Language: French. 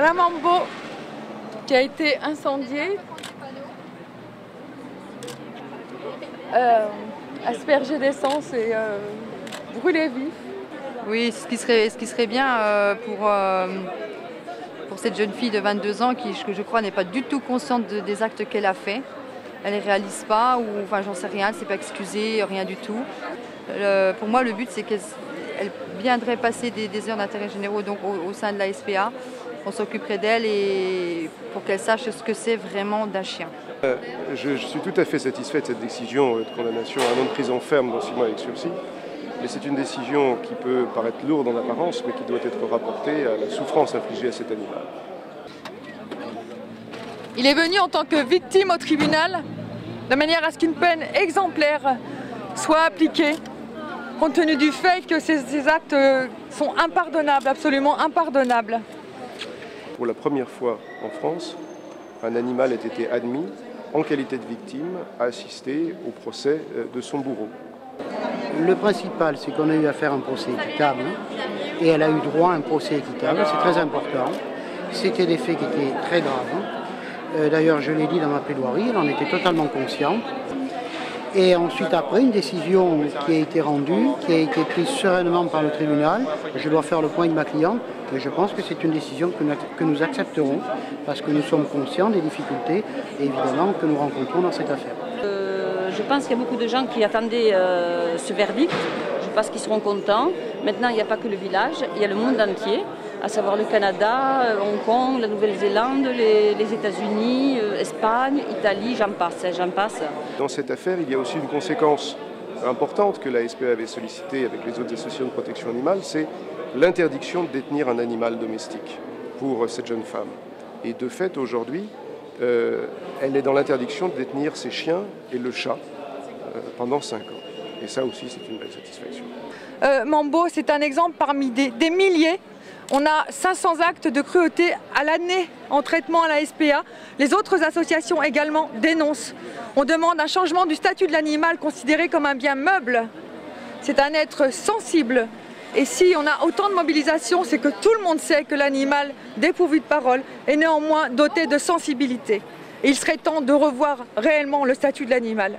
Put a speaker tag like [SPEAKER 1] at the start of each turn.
[SPEAKER 1] Voilà Mambo qui a été incendié, aspergé d'essence et brûlé vif.
[SPEAKER 2] Oui, ce qui serait bien pour cette jeune fille de 22 ans qui, je crois, n'est pas du tout consciente des actes qu'elle a faits. Elle ne les réalise pas, ou enfin j'en sais rien, elle ne s'est pas excusée, rien du tout. Pour moi, le but, c'est qu'elle viendrait passer des heures d'intérêt généraux donc, au sein de la SPA. On s'occuperait d'elle et pour qu'elle sache ce que c'est vraiment d'un chien.
[SPEAKER 3] Je suis tout à fait satisfait de cette décision de condamnation à un an de prison ferme dans 6 mois avec sursis. Mais c'est une décision qui peut paraître lourde en apparence, mais qui doit être rapportée à la souffrance infligée à cet animal.
[SPEAKER 1] Il est venu en tant que victime au tribunal, de manière à ce qu'une peine exemplaire soit appliquée, compte tenu du fait que ces actes sont impardonnables, absolument impardonnables.
[SPEAKER 3] Pour la première fois en France, un animal a été admis, en qualité de victime, à assister au procès de son bourreau.
[SPEAKER 4] Le principal, c'est qu'on a eu à faire un procès équitable, et elle a eu droit à un procès équitable, c'est très important. C'était des faits qui étaient très graves. D'ailleurs, je l'ai dit dans ma plaidoirie, elle en était totalement consciente. Et ensuite, après, une décision qui a été rendue, qui a été prise sereinement par le tribunal. Je dois faire le point de ma cliente, mais je pense que c'est une décision que nous accepterons, parce que nous sommes conscients des difficultés, évidemment, que nous rencontrons dans cette affaire.
[SPEAKER 5] Je pense qu'il y a beaucoup de gens qui attendaient ce verdict. Je pense qu'ils seront contents. Maintenant, il n'y a pas que le village, il y a le monde entier, à savoir le Canada, Hong Kong, la Nouvelle-Zélande, les États-Unis, Espagne, Italie, j'en passe.
[SPEAKER 3] Dans cette affaire, il y a aussi une conséquence importante que la SPA avait sollicitée avec les autres associations de protection animale, c'est l'interdiction de détenir un animal domestique pour cette jeune femme. Et de fait, aujourd'hui, elle est dans l'interdiction de détenir ses chiens et le chat pendant 5 ans. Et ça aussi, c'est une belle satisfaction.
[SPEAKER 1] Mambo, c'est un exemple parmi des milliers. On a 500 actes de cruauté à l'année en traitement à la SPA. Les autres associations également dénoncent. On demande un changement du statut de l'animal considéré comme un bien meuble. C'est un être sensible. Et si on a autant de mobilisation, c'est que tout le monde sait que l'animal, dépourvu de parole, est néanmoins doté de sensibilité. Et il serait temps de revoir réellement le statut de l'animal.